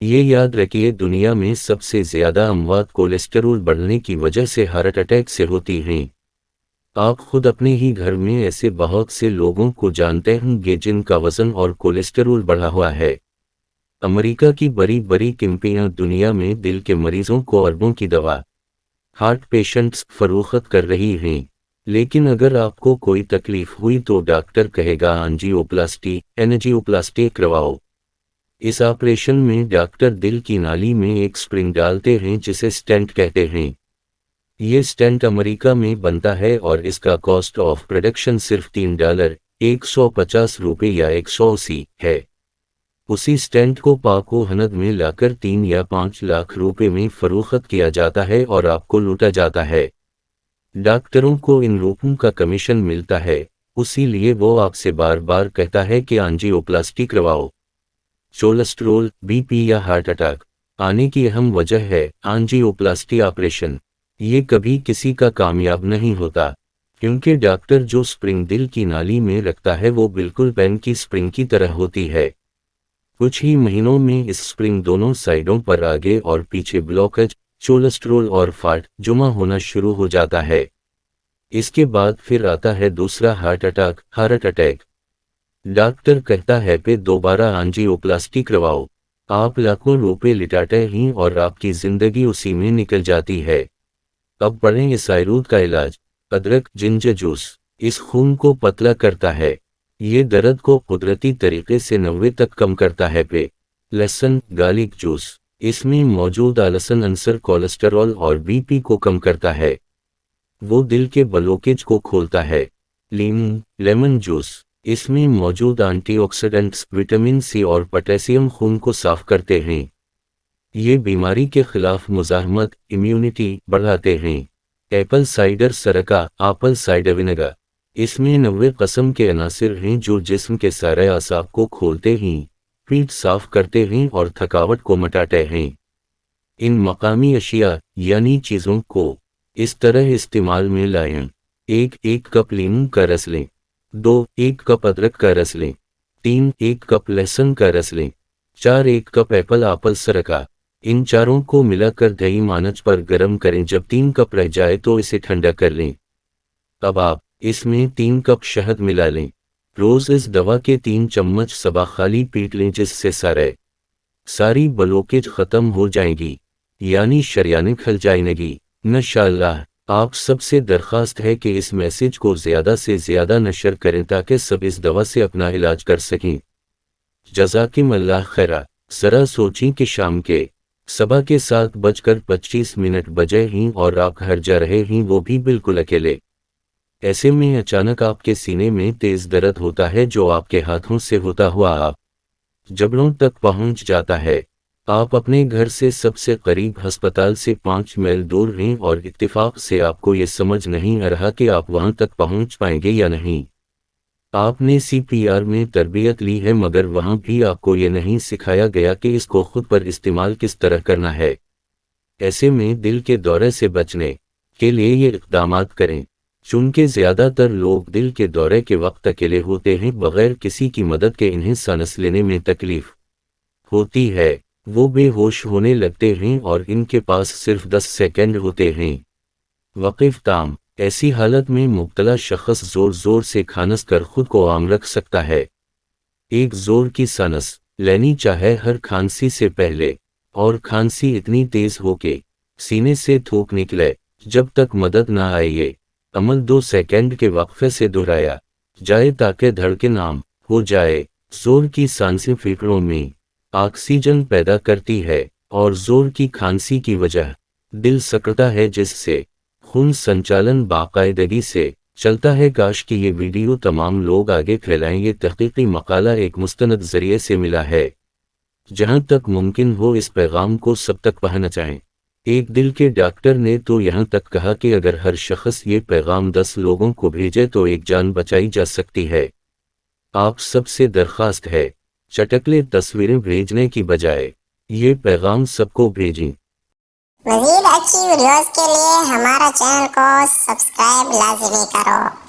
ये याद रखिए, दुनिया में सबसे ज्यादा अमवात कोलेस्टेरोल बढ़ने की वजह से हार्ट अटैक से होती हैं। आप खुद अपने ही घर में ऐसे बहुत से लोगों को जानते होंगे जिनका वजन और कोलेस्टेरोल बढ़ा हुआ है। अमेरिका की बड़ी बड़ी कंपनियां दुनिया में दिल के मरीजों को अरबों की दवा, हार्ट पेशेंट्स फरोख्त कर रही हैं। लेकिन अगर आपको कोई तकलीफ हुई तो डॉक्टर कहेगा एंजियोप्लास्टी, एंजियोप्लास्टी करवाओ। इस ऑपरेशन में डॉक्टर दिल की नाली में एक स्प्रिंग डालते हैं जिसे स्टेंट कहते हैं। ये स्टेंट अमेरिका में बनता है और इसका कॉस्ट ऑफ प्रोडक्शन सिर्फ $3, ₹150 या 180 है। उसी स्टेंट को पाको हनद में लाकर 3 या 5 लाख रुपए में फरोख्त किया जाता है और आपको लूटा जाता है। डॉक्टरों को इन रुपयों का कमीशन मिलता है, उसीलिए वो आपसे बार बार कहता है कि एंजियोप्लास्टी करवाओ। कोलेस्ट्रोल, बीपी या हार्ट अटैक आने की अहम वजह है एंजियोप्लास्टी ऑपरेशन। ये कभी किसी का कामयाब नहीं होता, क्योंकि डॉक्टर जो स्प्रिंग दिल की नाली में रखता है वो बिल्कुल पेन की स्प्रिंग की तरह होती है। कुछ ही महीनों में इस स्प्रिंग दोनों साइडों पर आगे और पीछे ब्लॉकेज, कोलेस्ट्रोल और फैट जमा होना शुरू हो जाता है। इसके बाद फिर आता है दूसरा हार्ट अटैक। डॉक्टर कहता है कि दोबारा एंजियोप्लास्टी करवाओ। आप लाखों रुपए लिटाते हैं और आपकी जिंदगी उसी में निकल जाती है। अब पढ़ें इस आयुर्वेद का इलाज। अदरक जिंजर जूस इस खून को पतला करता है। ये दर्द को कुदरती तरीके से 90 तक कम करता है। पे लहसुन गार्लिक जूस, इसमें मौजूद लहसुन अंसर कोलेस्टेरॉल और बीपी को कम करता है। वो दिल के ब्लॉकेज को खोलता है। नींबू लेमन जूस, इसमें मौजूद एंटीऑक्सीडेंट्स विटामिन सी और पोटेशियम खून को साफ करते हैं। ये बीमारी के खिलाफ मुजाहमत इम्यूनिटी बढ़ाते हैं। एप्पल साइडर सरका एप्पल साइडर विनेगर, इसमें 90 किस्म के अनासिर हैं जो जिस्म के सारे असाब को खोलते हैं, पेट साफ करते हैं और थकावट को मिटाते हैं। इन मकामी अशिया यानी चीज़ों को इस तरह इस्तेमाल में लाएं। 1 कप नींबू का रस लें। 2 1 कप अदरक का रस लें। 3 1 कप लहसुन का रस लें। 4 1 कप एप्पल सरका। इन चारों को मिलाकर दही मानच पर गर्म करें। जब 3 कप रह जाए तो इसे ठंडा कर लें। अब आप इसमें 3 कप शहद मिला लें। रोज इस दवा के 3 चम्मच सबा खाली पीट लें, जिससे सारी ब्लॉकेज खत्म हो जाएगी, यानी शरियानें खल जाएंगी। इंशाअल्लाह। आप सबसे दरख्वास्त है कि इस मैसेज को ज़्यादा से ज़्यादा नशर करें ताकि सब इस दवा से अपना इलाज कर सकें। जज़ाकिमुल्लाह खैरा। ज़रा सोचें कि शाम के सबा के 7:25 बजे हैं और आप घर जा रहे हैं, वो भी बिल्कुल अकेले। ऐसे में अचानक आपके सीने में तेज दर्द होता है जो आपके हाथों से होता हुआ आप जबड़ों तक पहुंच जाता है। आप अपने घर से सबसे करीब अस्पताल से 5 मील दूर हैं और इत्तेफाक से आपको ये समझ नहीं आ रहा कि आप वहां तक पहुंच पाएंगे या नहीं। आपने CPR में तरबियत ली है, मगर वहां भी आपको ये नहीं सिखाया गया कि इसको खुद पर इस्तेमाल किस तरह करना है। ऐसे में दिल के दौरे से बचने के लिए ये इक़दामात करें। चूंकि ज़्यादातर लोग दिल के दौरे के वक्त अकेले होते हैं, बग़ैर किसी की मदद के इन्हें सांस लेने में तकलीफ होती है, वो बेहोश होने लगते हैं और इनके पास सिर्फ 10 सेकंड होते हैं। वक़ीफ़ ताम, ऐसी हालत में मुब्तला शख्स ज़ोर ज़ोर से खांस कर खुद को आम रख सकता है। एक ज़ोर की सांस लेनी चाहे हर खांसी से पहले, और खांसी इतनी तेज़ हो कि सीने से थूक निकले। जब तक मदद ना आए ये अमल 2 सेकंड के वक्फे से दोहराया जाए ताकि धड़कन आम हो जाए। जोर की सांसें फेफड़ों में ऑक्सीजन पैदा करती है और जोर की खांसी की वजह दिल सकता है, जिससे खून संचालन बाकायदगी से चलता है। काश कि ये वीडियो तमाम लोग आगे फैलाएं। ये तहकीकी मकाला एक मुस्तनद जरिए से मिला है। जहां तक मुमकिन हो इस पैगाम को सब तक पहुंचाएं। एक दिल के डॉक्टर ने तो यहाँ तक कहा कि अगर हर शख्स ये पैगाम 10 लोगों को भेजे तो एक जान बचाई जा सकती है। आप सबसे दरख्वास्त है, चटकले तस्वीरें भेजने की बजाय ये पैगाम सबको भेजें। मज़ीद अच्छी वीडियोस के लिए हमारा चैनल को सब्सक्राइब लाज़िमी करो।